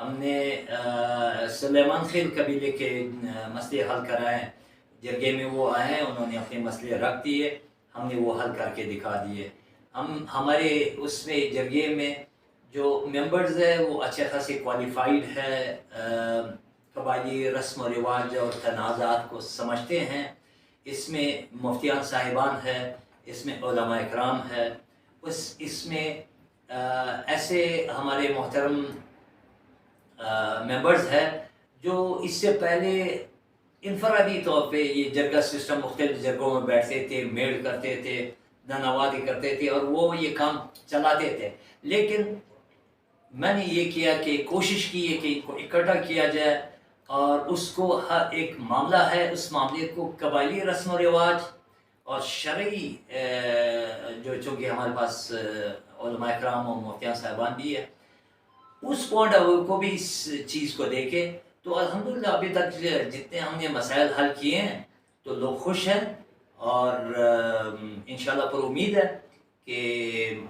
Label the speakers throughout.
Speaker 1: ہم نے سلیمان خیل قبیلے کے مسئلے حل کرائے ہیں. جرگے میں وہ آئے ہیں, انہوں نے اپنے مسئلے رکھ دیے, ہم نے وہ حل کر کے دکھا دیے. ہمارے اس میں جرگے میں جو ممبرز ہیں وہ اچھے خاصے کوالیفائڈ ہے, قبائلی رسم و رواج اور تنازعات کو سمجھتے ہیں. اس میں مفتیان صاحبان ہے, اس میں علماء اکرام ہے, اس میں ایسے ہمارے محترم ممبرز ہے جو اس سے پہلے انفرادی طور پہ یہ جرگہ سسٹم مختلف جرگوں میں بیٹھتے تھے, میل کرتے تھے, نانوادی کرتے تھے اور وہ یہ کام چلاتے تھے. لیکن میں نے یہ کیا کہ کوشش کی ہے کہ ان کو اکٹھا کیا جائے اور اس کو ہر ایک معاملہ ہے, اس معاملے کو قبائلی رسم و رواج اور شرعی جو چونکہ ہمارے پاس علماء اکرام اور مفتیان صاحبان بھی ہے, اس پوائنٹ آف ویو کو بھی اس چیز کو دیکھے. تو الحمدللہ ابھی تک جتنے ہم نے مسائل حل کیے ہیں تو لوگ خوش ہیں اور انشاءاللہ پر امید ہے کہ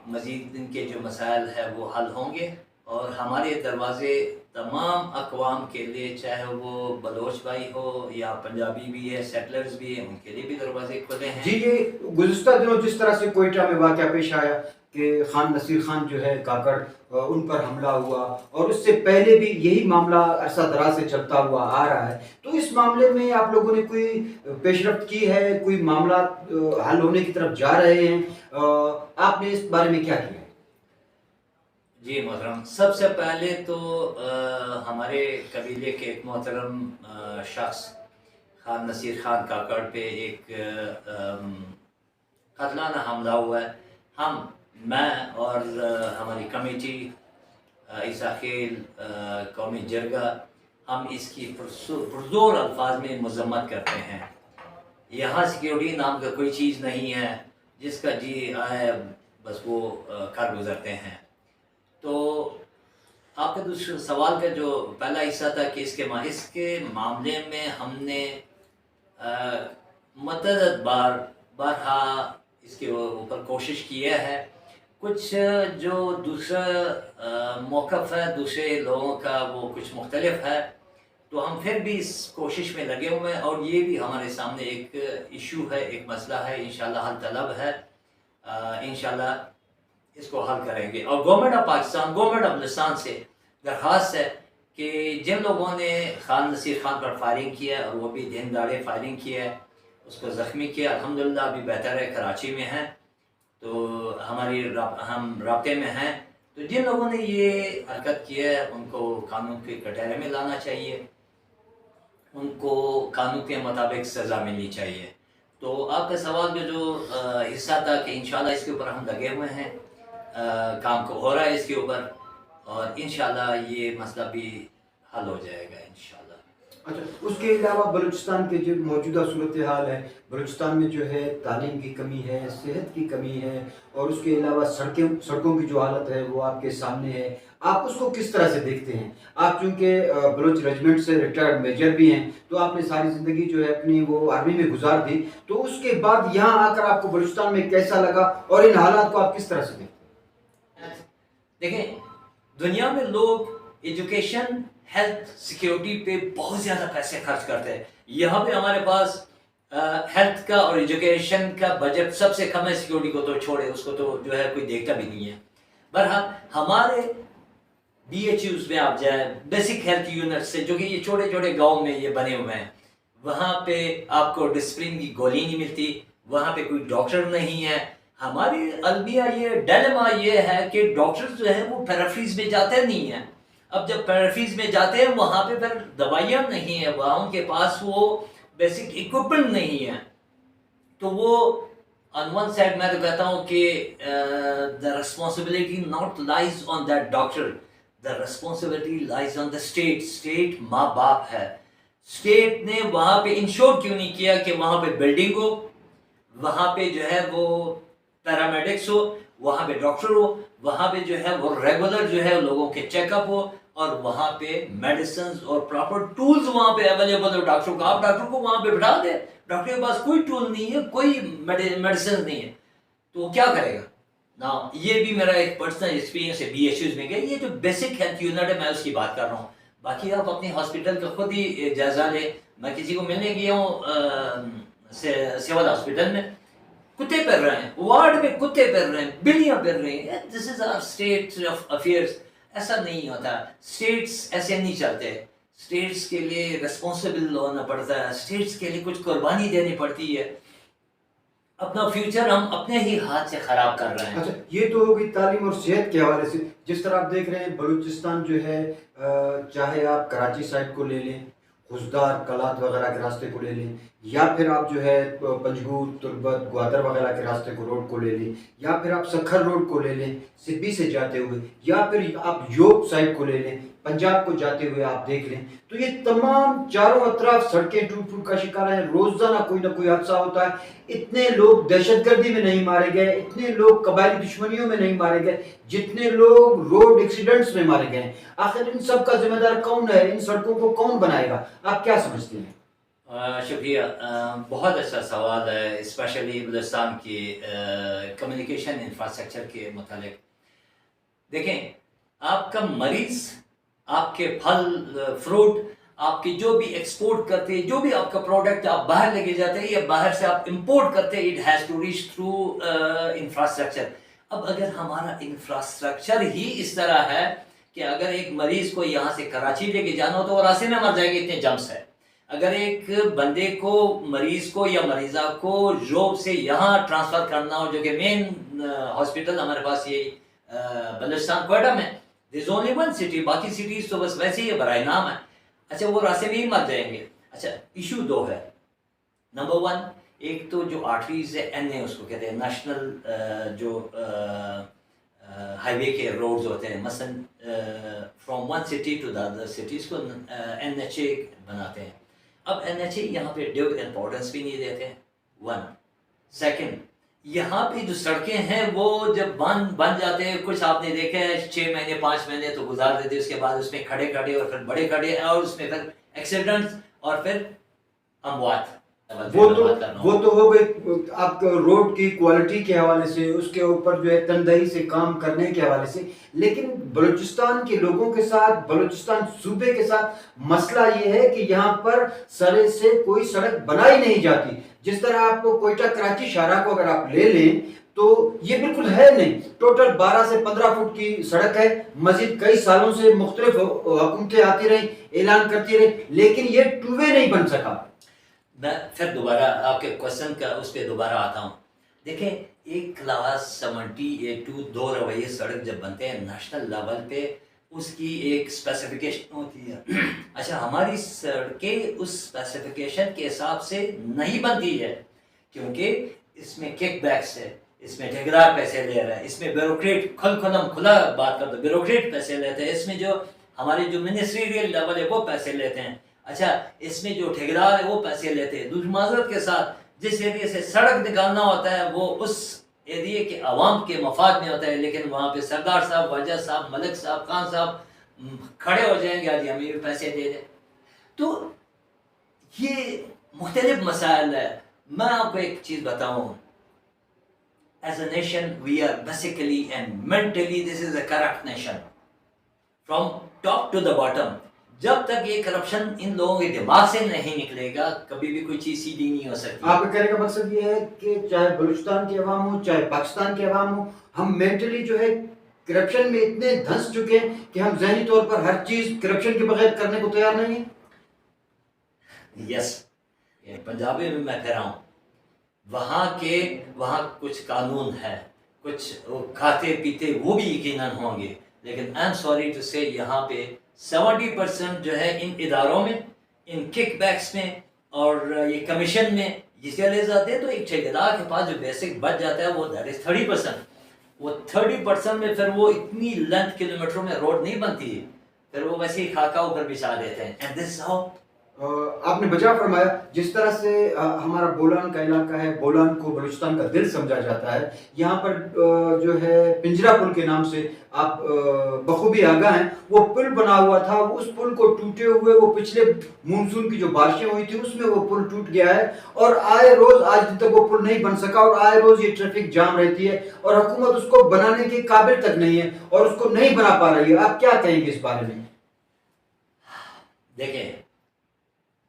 Speaker 1: مزید ان کے جو مسائل ہے وہ حل ہوں گے. اور ہمارے دروازے تمام اقوام کے لیے, چاہے وہ بلوچ بھائی ہو یا پنجابی بھی ہے, سیٹلرز بھی ہیں, ان کے لیے بھی دروازے کھلے ہیں.
Speaker 2: جی, یہ گزشتہ دنوں جس طرح سے کوئٹہ میں واقعہ پیش آیا کہ خان نصیر خان جو ہے کاکڑ, ان پر حملہ ہوا اور اس سے پہلے بھی یہی معاملہ عرصہ دراز سے چلتا ہوا آ رہا ہے, تو اس معاملے میں آپ لوگوں نے کوئی پیش رفت کی ہے, کوئی معاملات حل ہونے کی طرف جا رہے ہیں, آپ نے اس بارے میں کیا کیا؟
Speaker 1: جی محترم, سب سے پہلے تو ہمارے قبیلے کے ایک محترم شخص خان نصیر خان کاکڑ پہ ایک قتلانہ حملہ ہوا ہے. میں اور ہماری کمیٹی عیسیٰ خیل قومی جرگہ, ہم اس کی پرزور الفاظ میں مذمت کرتے ہیں. یہاں سیکیورٹی نام کا کوئی چیز نہیں ہے, جس کا جی آئے بس وہ کر گزرتے ہیں. تو آپ کے دوسرے سوال کا جو پہلا حصہ تھا کہ اس کے معاملے میں ہم نے متعدد بارہا اس کے اوپر کوشش کیا ہے. کچھ جو دوسرا موقف ہے دوسرے لوگوں کا وہ کچھ مختلف ہے, تو ہم پھر بھی اس کوشش میں لگے ہوئے ہیں اور یہ بھی ہمارے سامنے ایک ایشو ہے, ایک مسئلہ ہے, انشاءاللہ حل طلب ہے. انشاءاللہ اس کو حل کریں گے. اور government of Pakistan, government of Balochistan سے درخواست ہے کہ جن لوگوں نے خان نصیر خان پر فائرنگ کیا اور وہ بھی دن دہاڑے فائرنگ کیا ہے, اس کو زخمی کیا, الحمدللہ ابھی بہتر ہے, کراچی میں ہیں, تو ہم رابطے میں ہیں. تو جن لوگوں نے یہ حرکت کیا ہے ان کو قانون کے کٹہرے میں لانا چاہیے, ان کو قانون کے مطابق سزا ملنی چاہیے. تو آپ کا سوال کا جو حصہ تھا کہ انشاءاللہ اس کے اوپر ہم لگے ہوئے ہیں, کام کو ہو رہا ہے اس کے اوپر, اور انشاءاللہ یہ مسئلہ بھی حل ہو جائے گا انشاءاللہ.
Speaker 2: اچھا, اس کے علاوہ بلوچستان کے جو موجودہ صورتحال ہے, بلوچستان میں جو ہے تعلیم کی کمی ہے, صحت کی کمی ہے, اور اس کے علاوہ سڑکوں کی جو حالت ہے وہ آپ کے سامنے ہے, آپ اس کو کس طرح سے دیکھتے ہیں؟ آپ چونکہ بلوچ ریجمنٹ سے ریٹائرڈ میجر بھی ہیں, تو آپ نے ساری زندگی جو ہے اپنی وہ آرمی میں گزار دی, تو اس کے بعد یہاں آ کر آپ کو بلوچستان میں کیسا لگا اور ان حالات کو آپ کس طرح سے دیکھتے ہیں؟
Speaker 1: دیکھیں, دنیا میں لوگ ایجوکیشن, ہیلتھ, سیکیورٹی پہ بہت زیادہ پیسے خرچ کرتے ہیں. یہاں پہ ہمارے پاس ہیلتھ کا اور ایجوکیشن کا بجٹ سب سے کم ہے, سیکیورٹی کو تو چھوڑے, اس کو تو جو ہے کوئی دیکھتا بھی نہیں ہے. بہرحال ہمارے BHUs میں آپ جائیں, بیسک ہیلتھ یونٹ سے, جو کہ یہ چھوٹے چھوٹے گاؤں میں یہ بنے ہوئے ہیں, وہاں پہ آپ کو ڈسپلن کی گولی نہیں ملتی, وہاں پہ کوئی ڈاکٹر نہیں ہے. ہماری المیہ یہ ڈیلیما یہ ہے کہ ڈاکٹر جو ہے وہ پیرافریز میں جاتے نہیں ہیں. اب جب پیرافریز میں جاتے ہیں وہاں پہ پھر دوائیاں نہیں ہیں, وہاں ان کے پاس وہ بیسک اکوپمنٹ نہیں ہے. تو وہ on one side میں تو کہتا ہوں کہ the responsibility not lies on that doctor, the responsibility lies on the state. state ماں باپ ہے. اسٹیٹ نے وہاں پہ انشور کیوں نہیں کیا کہ وہاں پہ بلڈنگ ہو, وہاں پہ جو ہے وہ پیرامیڈکس ہو, وہاں پہ ڈاکٹر ہو, وہاں پہ جو ہے وہ ریگولر جو ہے لوگوں کے چیک اپ ہو, اور وہاں پہ میڈیسنز اور پراپر ٹولز وہاں پہ اویلیبل ہو ڈاکٹر کو. آپ ڈاکٹر کو وہاں پہ بٹھا دیں, ڈاکٹر کے پاس کوئی ٹول نہیں ہے, کوئی میڈیسن نہیں ہے, تو وہ کیا کرے گا؟ نا یہ بھی میرا ایک پرسنل ایکسپیرینس ہے بی ایچ یوز میں کہ یہ جو بیسک ہیلتھ یونٹ ہے میں اس کی بات کر رہا ہوں. باقی آپ اپنی ہاسپٹل کا خود ہی جائزہ لیں. میں کسی کو ملنے گیا ہوں سول ہاسپٹل میں, کتے پھر رہے ہیں, وارڈ میں کتے پھر رہے ہیں, بلیاں پھر رہی ہیں. دس از آور اسٹیٹ آف افیئرس. ایسا نہیں ہوتا, اسٹیٹس ایسے نہیں چلتے. اسٹیٹس کے لیے ریسپانسبل ہونا پڑتا ہے, اسٹیٹس کے لیے کچھ قربانی دینی پڑتی ہے. اپنا فیوچر ہم اپنے ہی ہاتھ سے خراب کر رہے ہیں.
Speaker 2: اچھا, یہ تو ہوگی تعلیم اور صحت کے حوالے سے. جس طرح آپ دیکھ رہے ہیں بلوچستان جو ہے, چاہے آپ کراچی سائڈ کو لے لیں, خزدار کلات وغیرہ کے راستے کو لے لیں, یا پھر آپ جو ہے پنجگور تربت گوادر وغیرہ کے راستے کو روڈ کو لے لیں, یا پھر آپ سکھر روڈ کو لے لیں سبی سے جاتے ہوئے, یا پھر آپ یوب سائڈ کو لے لیں پنجاب کو جاتے ہوئے آپ دیکھ لیں, تو یہ تمام چاروں اطراف سڑکیں ٹوٹ ٹوٹ کا شکار ہیں. روزانہ کوئی نہ کوئی حادثہ ہوتا ہے. اتنے لوگ دہشت گردی میں نہیں مارے گئے, اتنے لوگ قبائلی دشمنیوں میں نہیں مارے گئے, جتنے لوگ روڈ ایکسیڈنٹس میں مارے گئے ہیں. آخر ان سب کا ذمہ دار کون ہے؟ ان سڑکوں کو کون بنائے گا؟ آپ کیا سمجھتے ہیں؟
Speaker 1: شکریہ, بہت اچھا سوال ہے, اسپیشلی بلوچستان کی کمیونیکیشن انفراسٹرکچر کے متعلق. دیکھیں, آپ کا مریض, آپ کے پھل فروٹ, آپ کی جو بھی ایکسپورٹ کرتے ہیں, جو بھی آپ کا پروڈکٹ آپ باہر لے کے جاتے ہیں یا باہر سے آپ امپورٹ کرتے ہیں, it has to reach through infrastructure. اب اگر ہمارا انفراسٹرکچر ہی اس طرح ہے کہ اگر ایک مریض کو یہاں سے کراچی لے کے جانا ہو تو وہ راستے میں مر جائے گا, اتنے جمپس ہے. اگر ایک بندے کو, مریض کو یا مریضہ کو یوب سے یہاں ٹرانسفر کرنا ہو, جو کہ مین ہاسپٹل ہمارے پاس یہ بلوچستان کوئٹہ میں, دیر از اونلی ون سٹی, باقی سٹیز تو بس ویسے ہی برائے نام ہے. اچھا, وہ راستے میں ہی مر جائیں گے. اچھا, ایشو دو ہے. نمبر ون, ایک تو جو آرٹریز ہے, این اے اس کو کہتے ہیں, نیشنل جو ہائی وے کے روڈز ہوتے ہیں, مثلاً from one city to the other cities کو این ایچ اے بناتے ہیں. اب این ایچ اے یہاں پہ ڈیو امپورٹنس بھی نہیں دیتے ہیں, ون. سیکنڈ, یہاں پہ جو سڑکیں ہیں وہ جب بن جاتے ہیں, کچھ آپ نے دیکھا ہے 6 مہینے 5 مہینے تو گزار دیتے, اس کے بعد اس میں کھڑے اور پھر بڑے کھڑے, اور اس میں پھر ایکسیڈنٹس اور پھر اموات.
Speaker 2: وہ تو ہو گئی آپ روڈ کی کوالٹی کے حوالے سے, اس کے اوپر جو ہے تندہی سے کام کرنے کے حوالے سے. لیکن بلوچستان کے لوگوں کے ساتھ, بلوچستان صوبے کے ساتھ مسئلہ یہ ہے کہ یہاں پر سرے سے کوئی سڑک بنائی نہیں جاتی. جس طرح آپ کو کوئٹہ کراچی شاہراہ کو اگر آپ لے لیں تو یہ بالکل ہے نہیں. ٹوٹل 12 سے 15 فٹ کی سڑک ہے. مزید کئی سالوں سے مختلف حکومتیں آتی رہیں, اعلان کرتی رہیں, لیکن یہ ٹو وے نہیں بن سکا.
Speaker 1: میں پھر دوبارہ آپ کے کوشچن کا اس پہ دوبارہ آتا ہوں. دیکھیں, ایک کلاس 70A2 2 رویے سڑک جب بنتے ہیں نیشنل لیول پہ, اس کی ایک اسپیسیفکیشن ہوتی ہے. اچھا, ہماری سڑکیں اس اسپیسیفکیشن کے حساب سے نہیں بنتی ہے, کیونکہ اس میں کک بیکس ہے, اس میں ٹھیکیدار پیسے لے رہے ہیں, اس میں بیوروکریٹ کھلا بات کر دو, بیوروکریٹ پیسے لیتے ہیں, اس میں جو ہماری جو منسٹریل لیول ہے وہ پیسے لیتے ہیں. اچھا, اس میں جو ٹھیکیدار ہے وہ پیسے لیتے ہیں. دوسری معذرت کے ساتھ, جس ایریے سے سڑک نکالنا ہوتا ہے وہ اس ایریے کے عوام کے مفاد میں ہوتا ہے, لیکن وہاں پہ سردار صاحب, وجہ صاحب, ملک صاحب, خان صاحب کھڑے ہو جائیں گے, جی ہمیں پیسے دے دیں. تو یہ مختلف مسائل ہے. میں آپ کو ایک چیز بتاؤں, as a nation we are basically and mentally this is a corrupt nation from top to the bottom. جب تک یہ کرپشن ان لوگوں کے دماغ سے نہیں نکلے گا, کبھی بھی کوئی چیز سیدھی نہیں ہو سکتی.
Speaker 2: آپ کا کہنے کا مقصد یہ ہے کہ چاہے بلوچستان کے عوام ہو, چاہے پاکستان کے عوام ہو, ہم مینٹلی جو ہے کرپشن میں اتنے دھنس چکے ہیں کہ ہم ذہنی طور پر ہر چیز کرپشن کے بغیر کرنے کو تیار نہیں ہیں.
Speaker 1: یس, پنجابی میں کہہ رہا ہوں, وہاں کچھ قانون ہے, کچھ کھاتے پیتے وہ بھی یقیناً ہوں گے, لیکن آئی ایم سوری ٹو سے یہاں پہ 70% جو ہے ان اداروں میں, ان کک بیکس میں اور یہ کمیشن میں یہ چلے جاتے ہیں. تو ایک ٹھیکیدار کے پاس جو بیسک بچ جاتا ہے وہ دیٹ از 30%. وہ 30% میں پھر وہ اتنی لینتھ کلومیٹروں میں روڈ نہیں بنتی ہے, پھر وہ ویسے ہی خاکہ اوپر بچھا دیتے ہیں. اینڈ دس ہاؤ
Speaker 2: آپ نے بجا فرمایا جس طرح سے ہمارا بولان کا علاقہ ہے، بولان کو بلوچستان کا دل سمجھا جاتا ہے، یہاں پر جو ہے پنجرا پل کے نام سے آپ بخوبی آگاہ ہیں، وہ پل بنا ہوا تھا، اس پل کو ٹوٹے ہوئے وہ پچھلے مونسون کی جو بارشیں ہوئی تھی اس میں وہ پل ٹوٹ گیا ہے، اور آئے روز آج دن تک وہ پل نہیں بن سکا، اور آئے روز یہ ٹریفک جام رہتی ہے، اور حکومت اس کو بنانے کے قابل تک نہیں ہے اور اس کو نہیں بنا پا رہی ہے. آپ کیا کہیں گے اس بارے میں؟
Speaker 1: دیکھیں،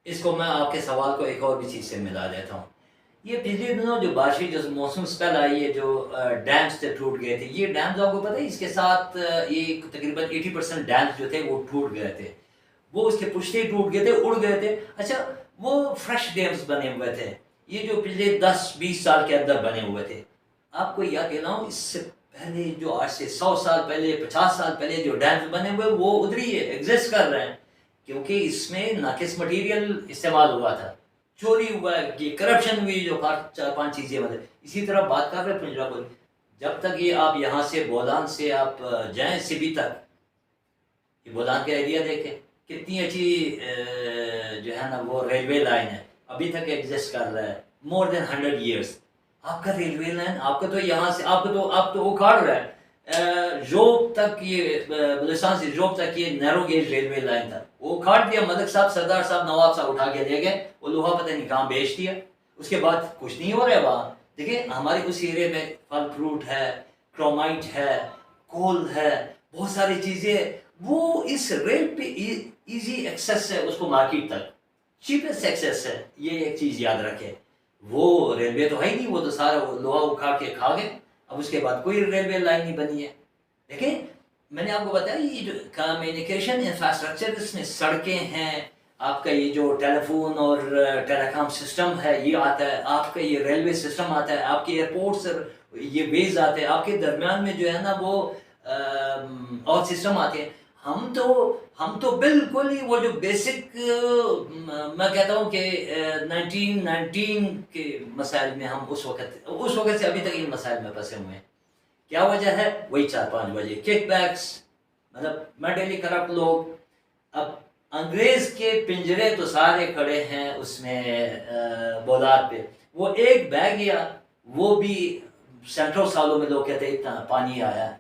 Speaker 1: اس کو میں آپ کے سوال کو ایک اور بھی چیز سے ملا دیتا ہوں. یہ پچھلے دنوں جو بارشیں جو موسم سپیل آئی ہے، جو ڈیمز سے ٹوٹ گئے تھے، یہ ڈیمز آپ کو پتہ ہے اس کے ساتھ یہ تقریباً 80% ڈیمز جو تھے وہ ٹوٹ گئے تھے، وہ اس کے پشتے ٹوٹ گئے تھے، اڑ گئے تھے. اچھا، وہ فریش ڈیمز بنے ہوئے تھے، یہ جو پچھلے 10-20 سال کے اندر بنے ہوئے تھے. آپ کو یاد دلاؤں، اس سے پہلے جو آج سے 100 سال پہلے 50 سال پہلے جو ڈیمز بنے ہوئے وہ ادھر ہی ایگزسٹ کر رہے ہیں، کیونکہ اس میں ناقص مٹیریل استعمال ہوا تھا، چوری ہوا ہے، یہ کرپشن ہوئی، جو 4-5 چیزیں مطلب. اسی طرح بات کر رہے پنجرا پل، جب تک یہ آپ یہاں سے بولان سے آپ جائیں سبی تک، یہ بولان کا ایریا دیکھیں کتنی اچھی جو ہے نا وہ ریلوے لائن ہے، ابھی تک ایگزسٹ کر رہا ہے، مور دین 100 ایئرس. آپ کا ریلوے لائن آپ کا تو یہاں سے آپ تو اکھاڑ رہا ہے. جوب تک یہ بلوچستان سے جوب تک یہ نیرو گیج ریلوے لائن تھا، وہ اکھاڑ دیا ملک صاحب، سردار صاحب، نواب صاحب اٹھا کے لے گئے، وہ لوہا پتہ نہیں کہاں بیچ دیا. اس کے بعد کچھ نہیں ہو رہا ہے وہاں. دیکھیں ہمارے اس ایرے میں پھل فروٹ ہے، کرومائٹ ہے، کول ہے، بہت ساری چیزیں، وہ اس ریل پہ ایزی ایکسیس ہے اس کو مارکیٹ تک، چیپسٹ ایکسیس ہے. یہ ایک چیز یاد رکھے، وہ ریلوے تو ہے ہی نہیں، وہ تو سارا وہ لوہا اکھاڑ کے کھا گئے. اب اس کے بعد کوئی ریلوے لائن نہیں بنی ہے. دیکھیں میں نے آپ کو بتایا یہ جو کمیونیکیشن انفراسٹرکچر، اس میں سڑکیں ہیں، آپ کا یہ جو ٹیلی فون اور ٹیلی کام سسٹم ہے یہ آتا ہے، آپ کا یہ ریلوے سسٹم آتا ہے، آپ کے ایئرپورٹس یہ ویز آتے ہیں، آپ کے درمیان میں جو ہے نا وہ اور سسٹم آتے ہیں. ہم تو بالکل ہی وہ جو بیسک میں کہتا ہوں کہ 1919 کے مسائل میں ہم اس وقت سے ابھی تک ان مسائل میں پھنسے ہوئے ہیں. کیا وجہ ہے؟ وہی 4-5 وجہ، کک بیکس، مطلب مینٹلی کرپٹ لوگ. اب انگریز کے پنجرے تو سارے کھڑے ہیں اس میں بولاد پہ، وہ ایک بہ گیا، وہ بھی سینکڑوں سالوں میں لوگ کہتے ہیں اتنا پانی آیا،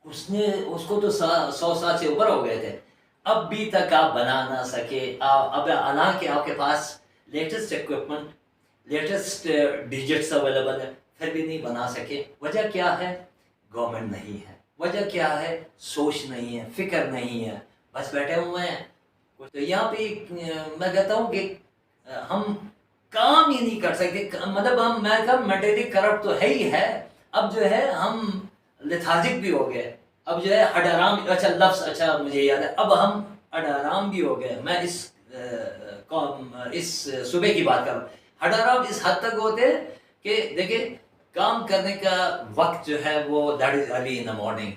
Speaker 1: اس کو تو 100 سال سے اوپر ہو گئے تھے، اب بھی تک آپ بنا نہ سکے. اب حالانکہ آپ کے پاس latest equipment, latest digits available ہے، پھر بھی نہیں بنا سکے. وجہ کیا ہے؟ گورنمنٹ نہیں ہے. وجہ کیا ہے؟ سوچ نہیں ہے، فکر نہیں ہے، بس بیٹھے ہوئے ہیں. تو یہاں پہ میں کہتا ہوں کہ ہم کام ہی نہیں کر سکتے، مطلب ہم میں کہا میٹیری کرپٹ تو ہے ہی ہے. اب جو ہے ہم لیتھارجک بھی ہو گئے، اب جو ہے ہڈارام، اچھا لفظ اچھا مجھے یاد ہے، اب ہم ہڈارام بھی ہو گئے. میں اس صوبے کی بات کر رہا ہوں. ہڈارام اس حد تک ہوتے کہ دیکھیں کام کرنے کا وقت جو ہے وہ that is early in the morning.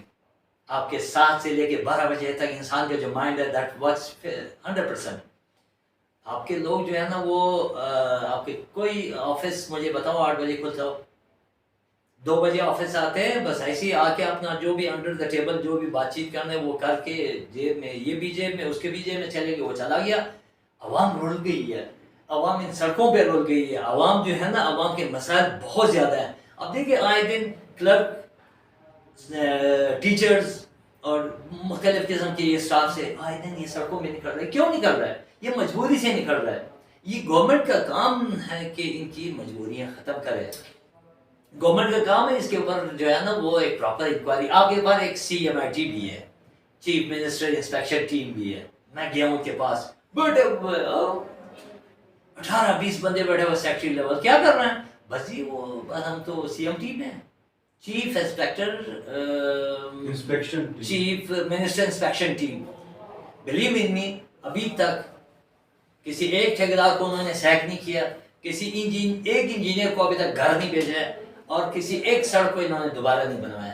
Speaker 1: آپ کے 7 سے لے کے 12 بجے تک انسان کا جو مائنڈ ہے دیٹ ورکس 100%. آپ کے لوگ جو ہے نا وہ آپ کے کوئی آفس مجھے بتاؤ 8 بجے کھلتا ہو، 2 بجے آفس آتے ہیں، بس ایسے ہی آ کے اپنا جو بھی انڈر دا ٹیبل جو بھی بات چیت کرنا ہے وہ کر کے جیب میں، یہ بھی جیب میں، اس کے بھی جیب میں چلے گئے، وہ چلا گیا. عوام رل گئی ہے، عوام ان سڑکوں پہ رل گئی ہے. عوام جو ہے نا، عوام کے مسائل بہت زیادہ ہیں. اب دیکھیں آئے دن کلرک، ٹیچرز اور مختلف قسم کے یہ اسٹاف سے آئے دن یہ سڑکوں میں نکل رہے ہیں. کیوں نکل رہا ہے؟ یہ مجبوری سے نکل رہا ہے. یہ گورنمنٹ کا کام ہے کہ ان کی مجبوریاں ختم کرے. گورنمنٹ کا کام ہے اس کے اوپر جو ہے نا وہ ایک پراپر انکوائری. آپ کے پاس ایک CMIT بھی ہے، چیف منسٹر انسپیکشن ٹیم بھی ہے. میں گیا ہوں ان کے پاس، بیٹھے ہوئے 18-20 بندے بیٹھے ہوئے سیکٹری لیول. کیا کر رہے ہیں؟ بس جی وہ ہم تو CMT میں chief inspector chief minister inspection team. Believe in me, ابھی تک کسی ایک ٹھیکیدار کو انہوں نے سیک نہیں کیا، کسی ایک انجینئر کو ابھی تک گھر نہیں بھیجا ہے، اور کسی ایک سڑک کو انہوں نے دوبارہ نہیں بنوایا.